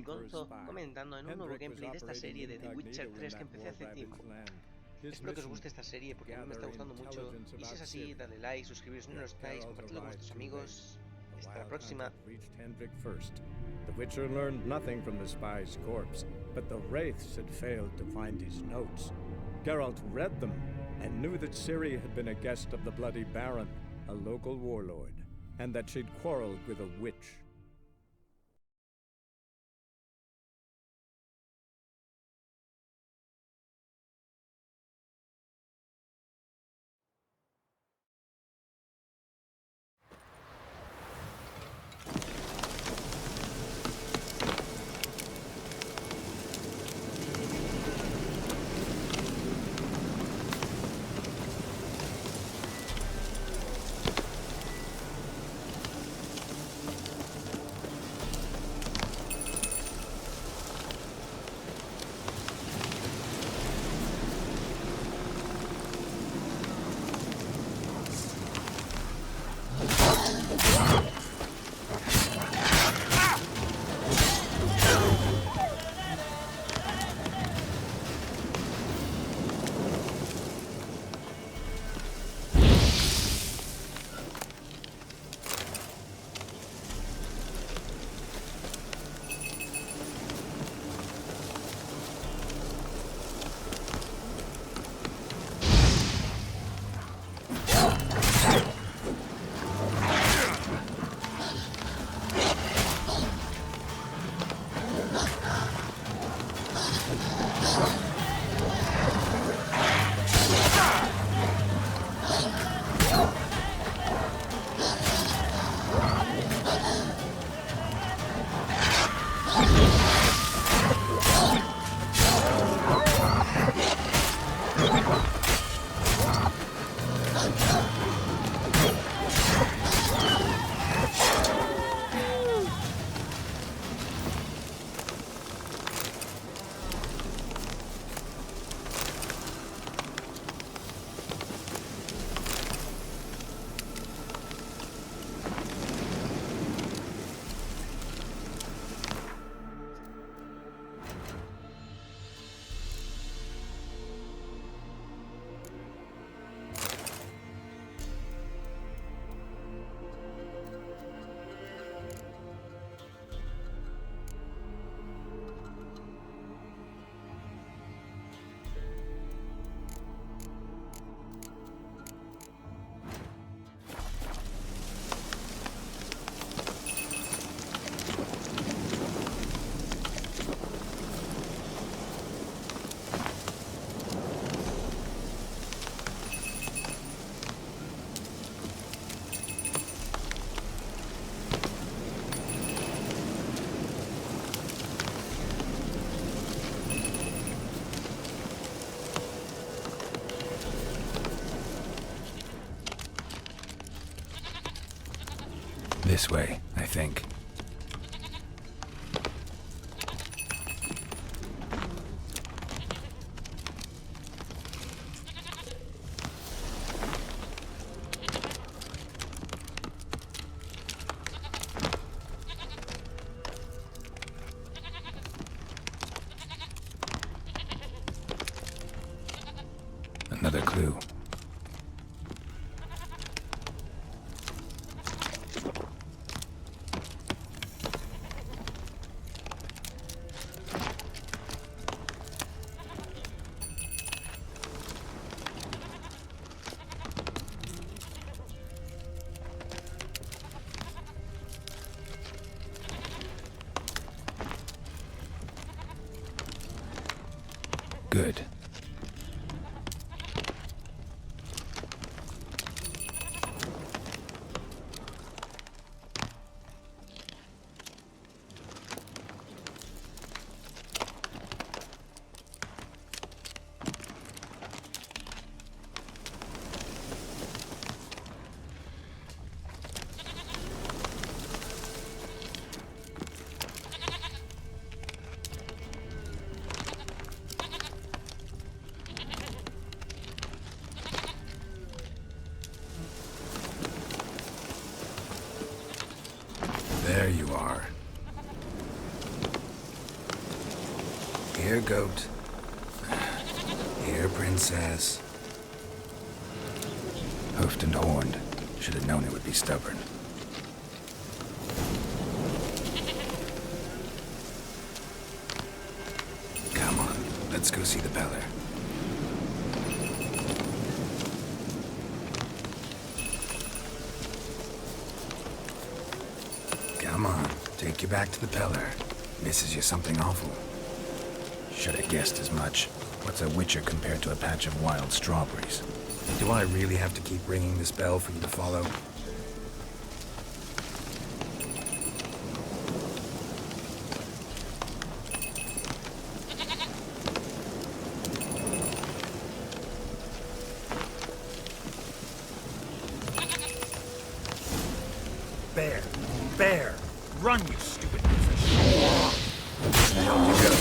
Gonzo comentando en un nuevo gameplay de esta serie de The Witcher 3 que empecé hace tiempo. Espero que os guste esta serie porque a mí me está gustando mucho, y si es así, dadle like, suscribiros si no lo estáis, compartidlo con vuestros amigos. Hasta la próxima. The Witcher learned nothing from the spy's corpse, but the wraiths had failed to find his notes. Geralt read them and knew that Ciri had been a guest of the Bloody Baron, a local warlord, and that she'd quarreled with a witch. This way, I think. Another clue. Good. There you are. Here, goat. Here, princess. Hoofed and horned. Should have known it would be stubborn. Come on, let's go see the Beller. Come on, take you back to the Peller. Misses you something awful. Should have guessed as much. What's a witcher compared to a patch of wild strawberries? Do I really have to keep ringing this bell for you to follow? Bear! Run, you stupid piece of shit! Down you go.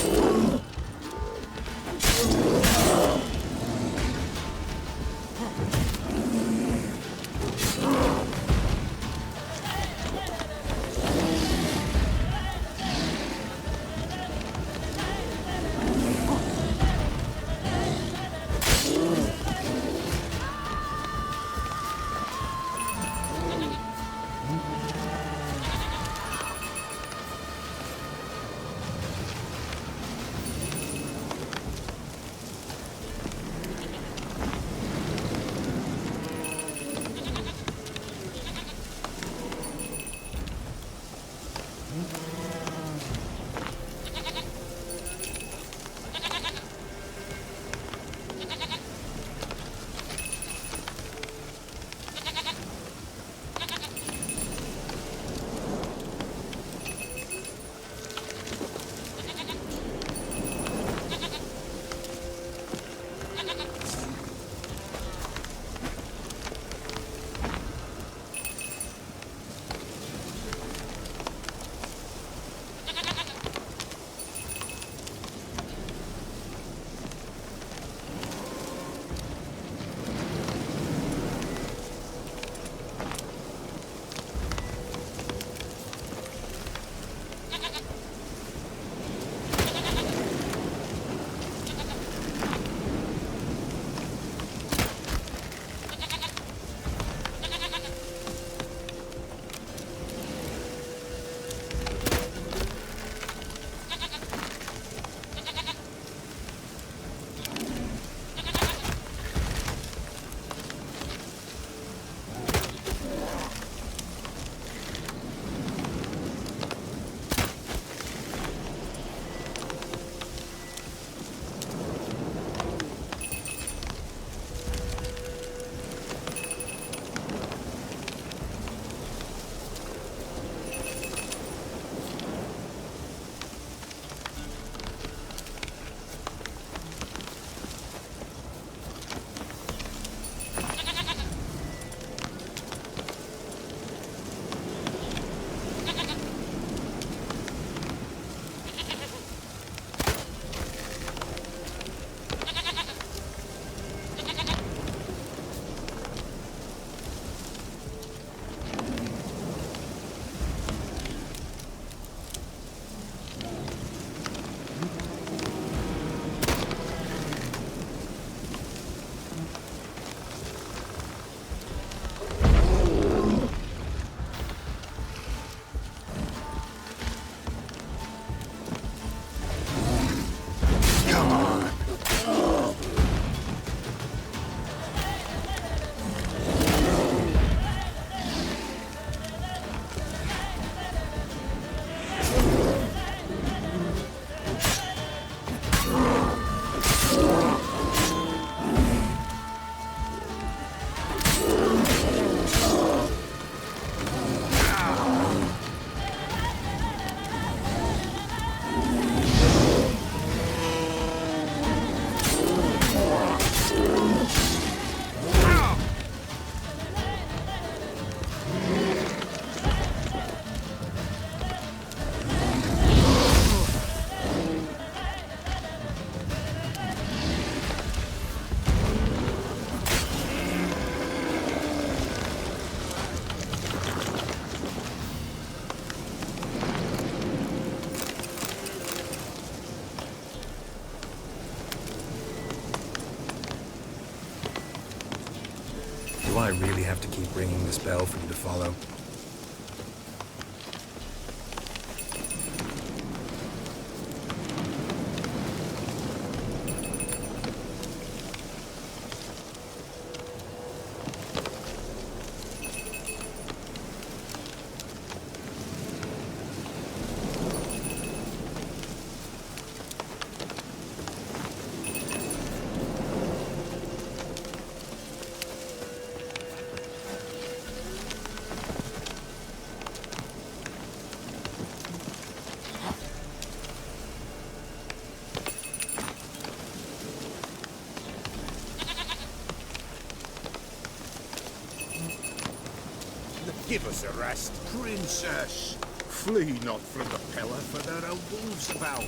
I really have to keep ringing this bell for you to follow? Give us a rest, princess. Flee not from the pillar, for there are wolves about.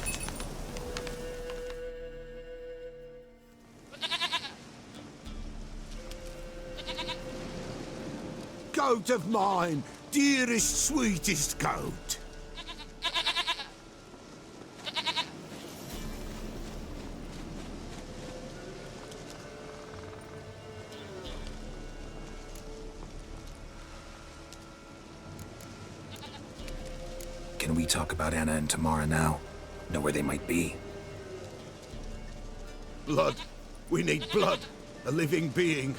Goat of mine, dearest, sweetest goat. Can we talk about Anna and Tamara now? Know where they might be? Blood. We need blood. A living being.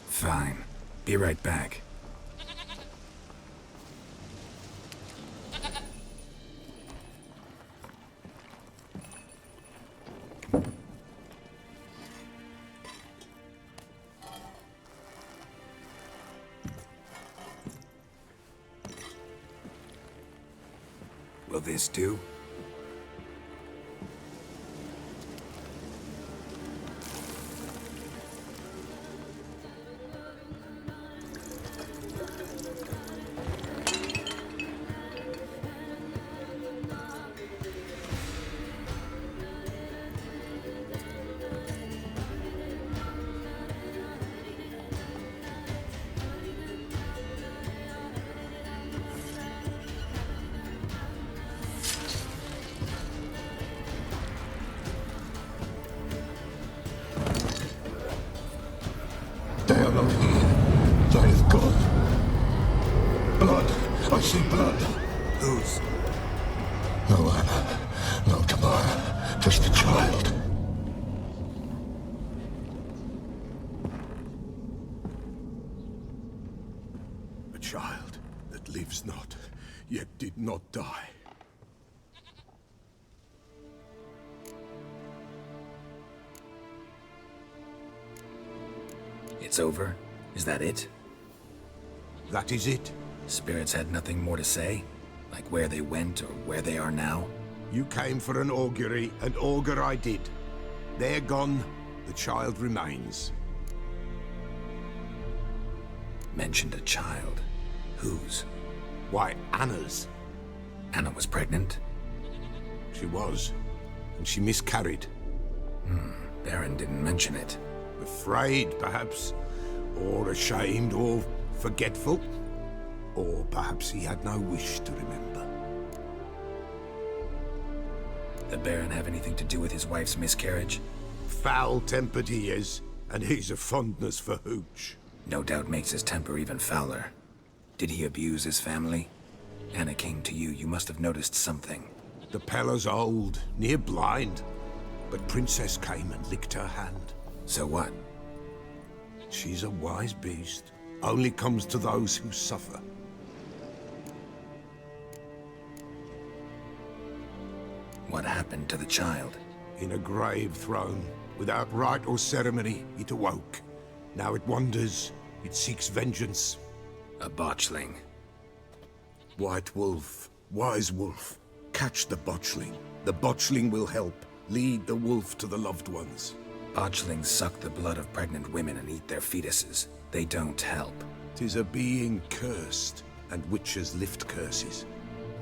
Fine. Be right back. Will this do? They are not here. They have gone. Blood. I see blood. Whose? No Anna. No Tamara. Just the child. A child that lives not, yet did not die. It's over? Is that it? That is it. Spirits had nothing more to say? Like where they went or where they are now? You came for an augury, and augur I did. They're gone. The child remains. Mentioned a child. Whose? Why, Anna's. Anna was pregnant? She was. And she miscarried. Baron didn't mention it. Afraid, perhaps. Or ashamed, or forgetful. Or perhaps he had no wish to remember. The Baron have anything to do with his wife's miscarriage? Foul-tempered he is, and he's a fondness for hooch. No doubt makes his temper even fouler. Did he abuse his family? Anna came to you. You must have noticed something. The Pella's old, near blind. But Princess came and licked her hand. So what? She's a wise beast. Only comes to those who suffer. What happened to the child? In a grave thrown, without rite or ceremony, it awoke. Now it wanders, it seeks vengeance. A botchling. White wolf, wise wolf, catch the botchling. The botchling will help, lead the wolf to the loved ones. Botchlings suck the blood of pregnant women and eat their fetuses. They don't help. 'Tis a being cursed, and witches lift curses.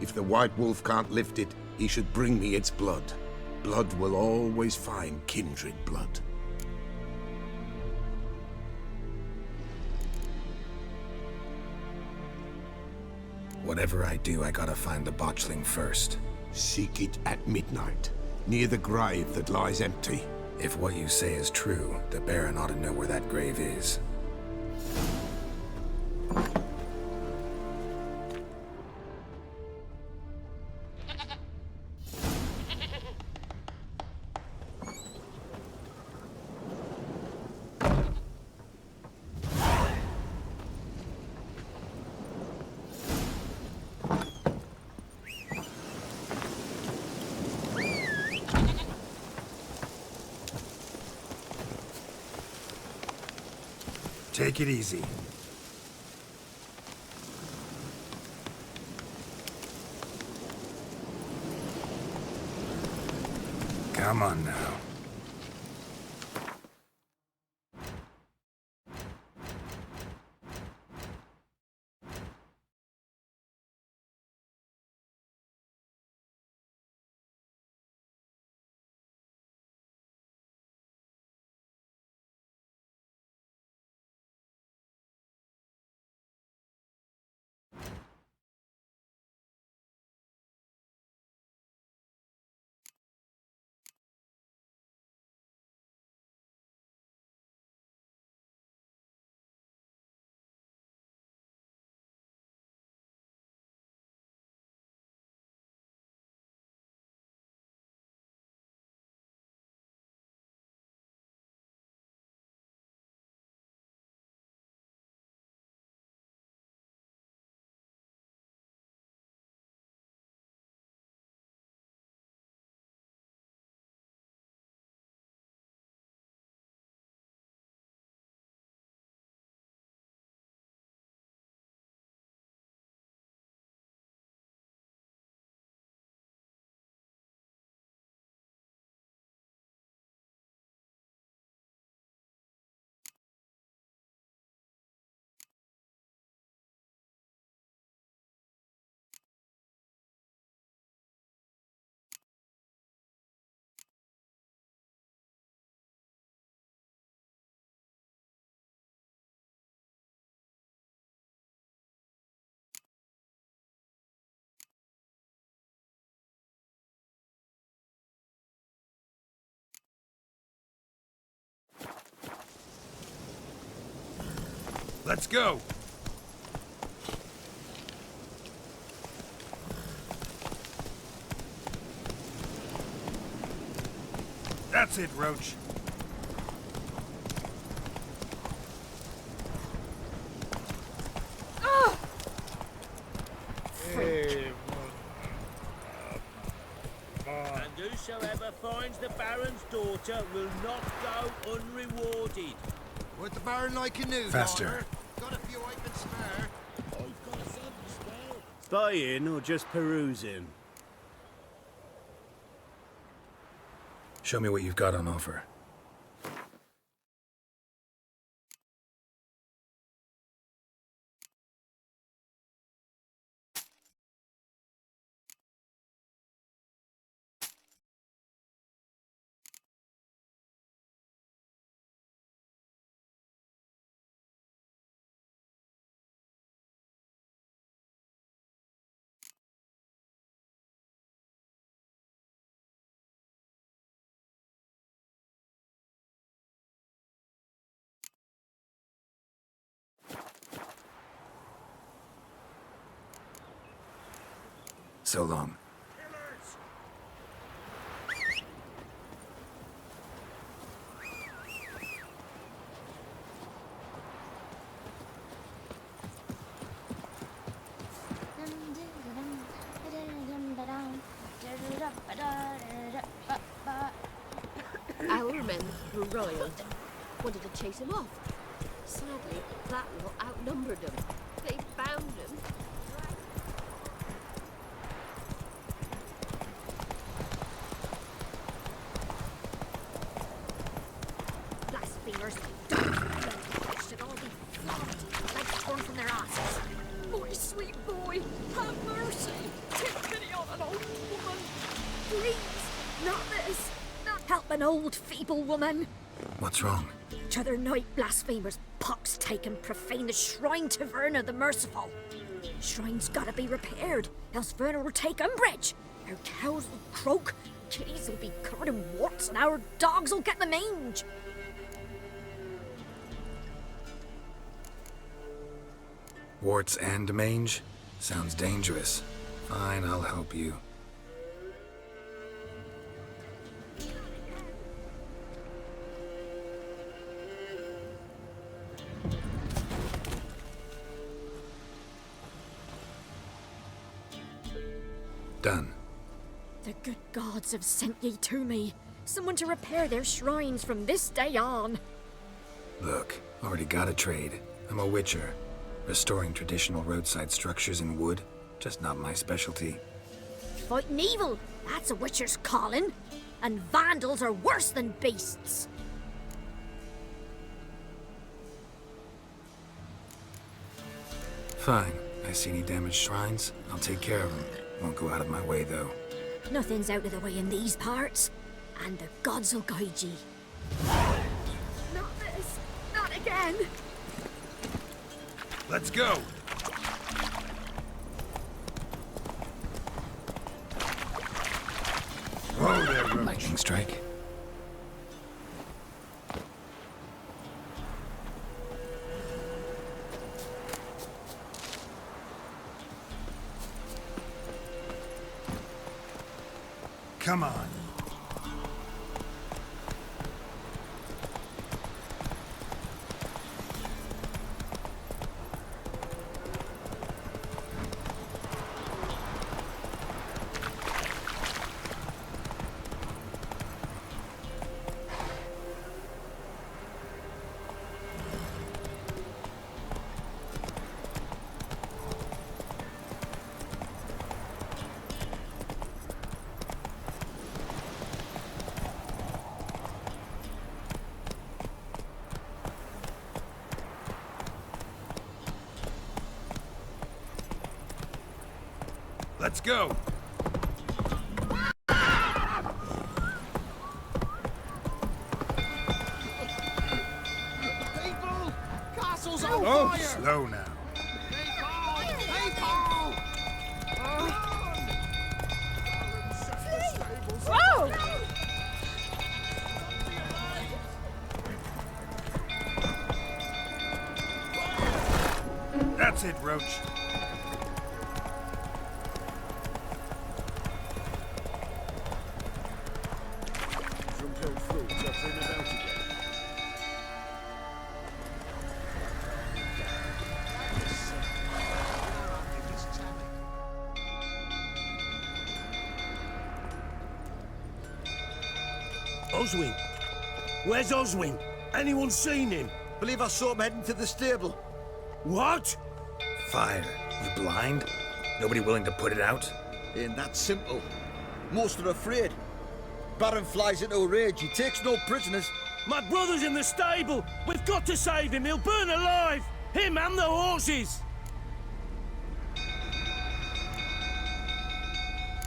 If the white wolf can't lift it, he should bring me its blood. Blood will always find kindred blood. Whatever I do, I gotta find the botchling first. Seek it at midnight. near the grave that lies empty. If what you say is true, the Baron ought to know where that grave is. Take it easy. Come on now. Let's go! That's it, Roach. And whosoever finds the Baron's daughter will not go unrewarded. Would the Baron like a new Faster. daughter? Got a few I can spare. I've got a son to spare. Buying or just perusing? Show me what you've got on offer. So long. Our men were roiled. Wanted to chase him off. Sadly, that lot outnumbered them. They bound him. Blasphemers, should all be flogged, legs torn from their asses. My sweet boy, have mercy. Take pity on an old woman. Please, not this. Not help an old, feeble woman. What's wrong? T'other night, blasphemers, pox taken, profane the shrine to Verna the Merciful. Shrine's gotta be repaired, else Verna will take umbrage. Our cows will croak, Kitties will be covered in warts and our dogs will get the mange. Warts and mange? Sounds dangerous. Fine, I'll help you. Done. The good gods have sent ye to me. Someone to repair their shrines from this day on. Look, already got a trade. I'm a witcher. Restoring traditional roadside structures in wood, just not my specialty. Fighting evil, that's a witcher's calling. And vandals are worse than beasts. Fine. I see any damaged shrines, I'll take care of them. Won't go out of my way, though. Nothing's out of the way in these parts, and the gods will guide ye. Not this! Not again! Let's go! Whoa there, Roach. Lightning strike. Come on. Let's go! People! Castle's on Oh, fire! slow now. Whoa! That's it, Roach. Oswin! Where's Oswin? Anyone seen him? Believe I saw him heading to the stable. What? Fire. You blind? Nobody willing to put it out? Ain't that simple. Most are afraid. Baron flies into a rage. He takes no prisoners. My brother's in the stable! We've got to save him! He'll burn alive! Him and the horses!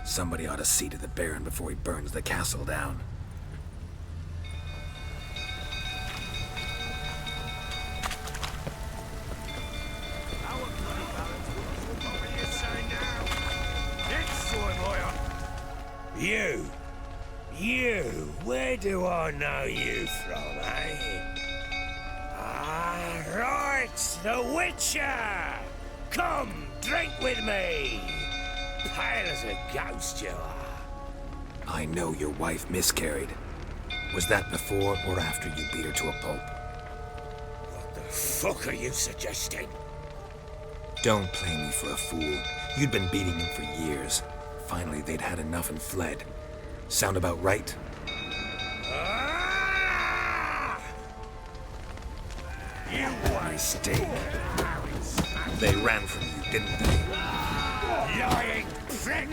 Somebody ought to see to the Baron before he burns the castle down. You, where do I know you from, eh? Ah, right, the Witcher! Come, drink with me! Pale as a ghost you are. I know your wife miscarried. Was that before or after you beat her to a pulp? What the fuck are you suggesting? Don't play me for a fool. You'd been beating them for years. Finally, they'd had enough and fled. Sound about right? Ah! You Mistake. They ran from you, didn't they? lying prick!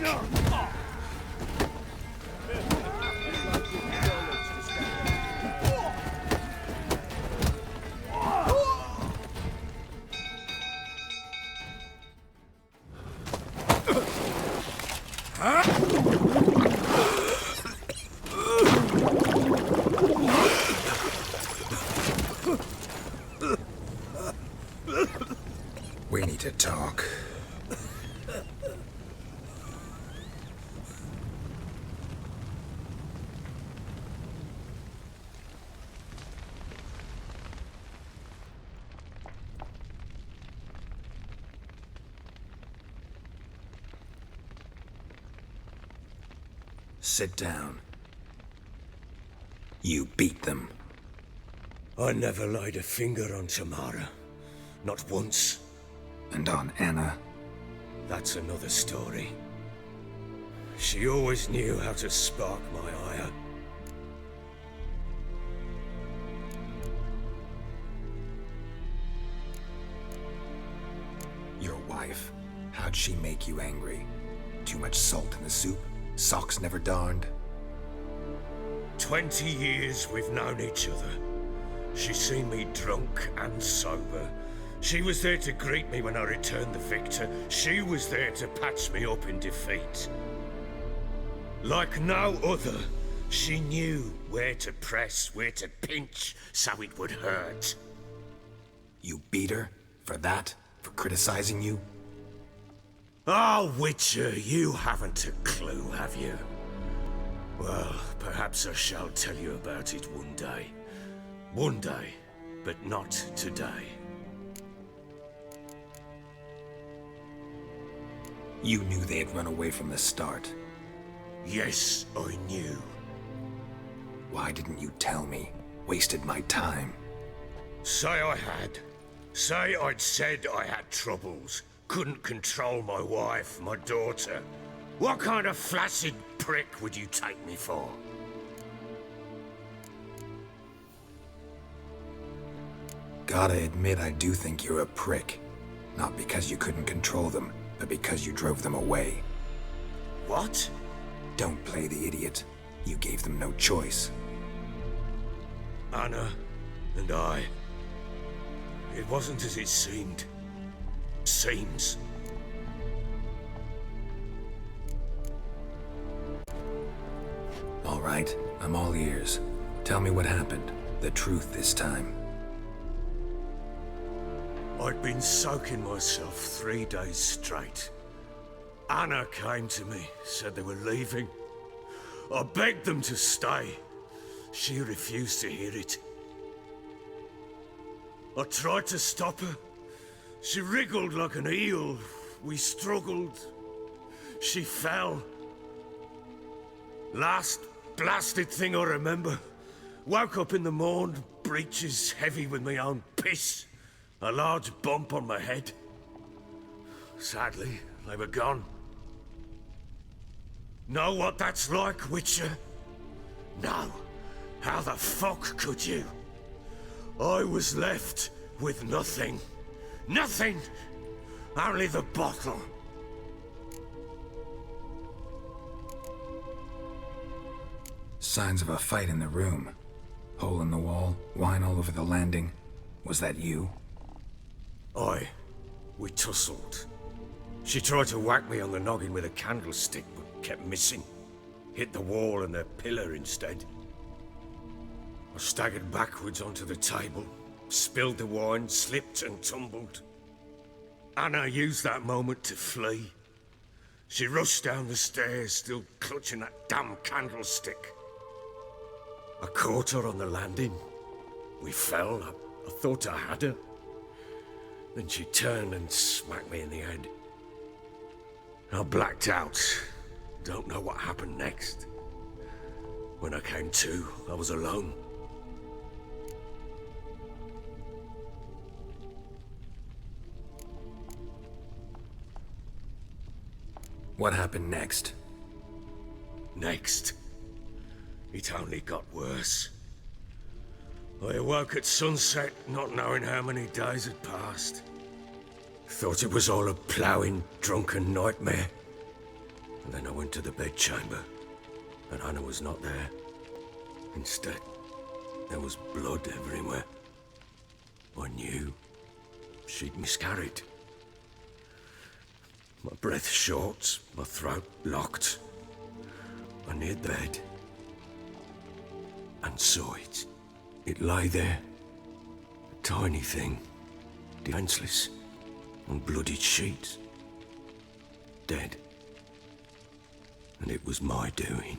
We need to talk. Sit down. You beat them. I never laid a finger on Tamara. Not once. And on Anna? That's another story. She always knew how to spark my ire. Your wife. How'd she make you angry? Too much salt in the soup? Socks never darned? 20 years we've known each other. She's seen me drunk and sober. She was there to greet me when I returned the victor. She was there to patch me up in defeat. Like no other, she knew where to press, where to pinch, so it would hurt. You beat her? For that? For criticizing you? Oh, Witcher, you haven't a clue, have you? Well, perhaps I shall tell you about it one day. One day, but not today. You knew they had run away from the start. Yes, I knew. Why didn't you tell me? Wasted my time. Say I had. Say I'd said I had troubles. Couldn't control my wife, my daughter. What kind of flaccid prick would you take me for? Gotta admit, I do think you're a prick. Not because you couldn't control them, but because you drove them away. What? Don't play the idiot. You gave them no choice. Anna and I. It wasn't as it seemed. Seems. All right, I'm all ears. Tell me what happened. The truth this time. I'd been soaking myself 3 days straight. Anna came to me, said they were leaving. I begged them to stay. She refused to hear it. I tried to stop her. She wriggled like an eel. We struggled. She fell. Last blasted thing I remember. Woke up in the morn, breeches heavy with my own piss. A large bump on my head. Sadly, they were gone. Know what that's like, Witcher? No. How the fuck could you? I was left with nothing. Nothing! Only the bottle. Signs of a fight in the room. Hole in the wall, wine all over the landing. Was that you? Aye. We tussled. She tried to whack me on the noggin with a candlestick, but kept missing. Hit the wall and the pillar instead. I staggered backwards onto the table, spilled the wine, slipped and tumbled. Anna used that moment to flee. She rushed down the stairs, still clutching that damn candlestick. I caught her on the landing. We fell. I thought I had her. Then she turned and smacked me in the head. I blacked out. Don't know what happened next. When I came to, I was alone. What happened next? Next? It only got worse. I awoke at sunset, not knowing how many days had passed. Thought it was all a ploughing, drunken nightmare. And then I went to the bedchamber, and Anna was not there. Instead, there was blood everywhere. I knew she'd miscarried. My breath short, my throat locked. I neared the bed and saw it. It lay there, a tiny thing, defenseless, on bloodied sheets, dead. And it was my doing.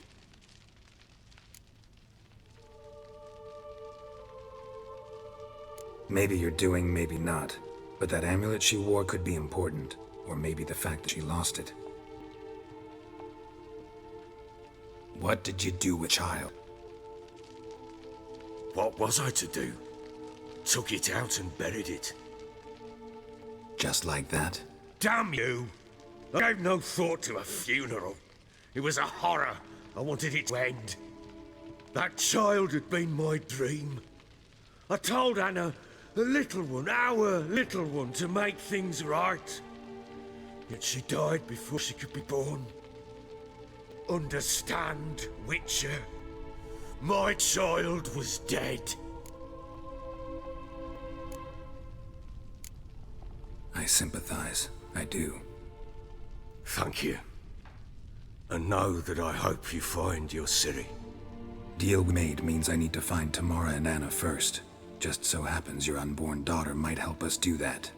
Maybe you're doing, maybe not. But that amulet she wore could be important. Or maybe the fact that she lost it. What did you do with child? What was I to do? Took it out and buried it. Just like that? Damn you! I gave no thought to a funeral. It was a horror. I wanted it to end. That child had been my dream. I told Anna, the little one, our little one, to make things right. Yet she died before she could be born. Understand, Witcher? My child was dead. I sympathize. I do. Thank you. And know that I hope you find your Ciri. Deal we made means I need to find Tamara and Anna first. Just so happens your unborn daughter might help us do that.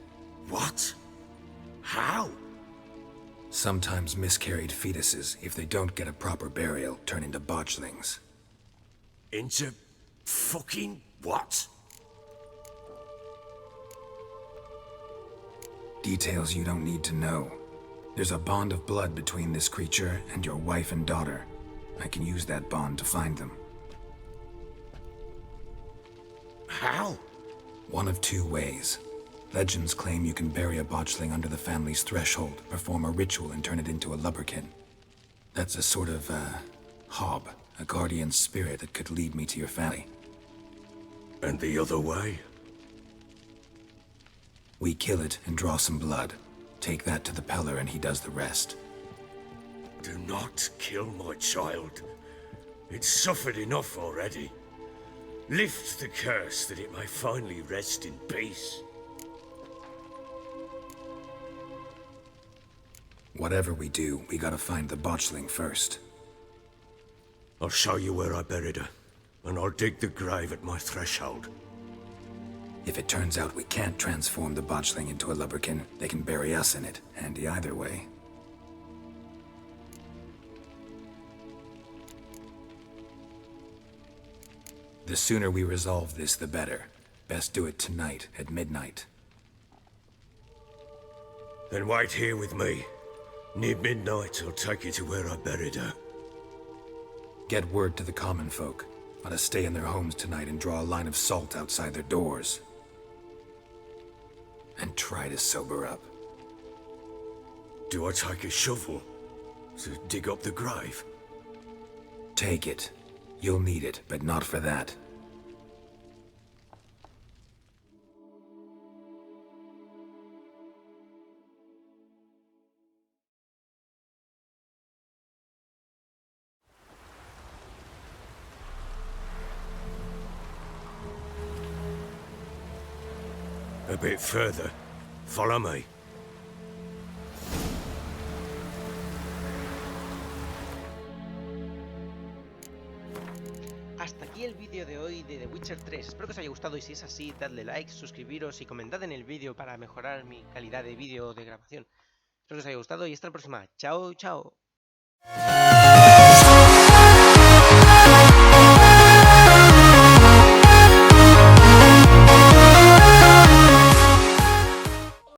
What? How? Sometimes miscarried fetuses, if they don't get a proper burial, turn into botchlings. Into fucking what? Details you don't need to know. There's a bond of blood between this creature and your wife and daughter. I can use that bond to find them. How? One of two ways. Legends claim you can bury a botchling under the family's threshold, perform a ritual, and turn it into a lubberkin. That's a sort of, hob, a guardian spirit that could lead me to your family. And the other way? We kill it and draw some blood. Take that to the Peller and he does the rest. Do not kill my child. It's suffered enough already. Lift the curse that it may finally rest in peace. Whatever we do, we gotta find the botchling first. I'll show you where I buried her, and I'll dig the grave at my threshold. If it turns out we can't transform the botchling into a lubberkin, they can bury us in it. Handy either way. The sooner we resolve this, the better. Best do it tonight, at midnight. Then wait here with me. Near midnight, I'll take you to where I buried her. Get word to the common folk. Ought to stay in their homes tonight and draw a line of salt outside their doors. And try to sober up. Do I take a shovel to dig up the grave? Take it. You'll need it, but not for that. A bit further. Follow me. Hasta aquí el vídeo de hoy de The Witcher 3, espero que os haya gustado y si es así, dadle like, suscribiros y comentad en el vídeo para mejorar mi calidad de vídeo de grabación. Espero que os haya gustado y hasta la próxima. Chao, chao.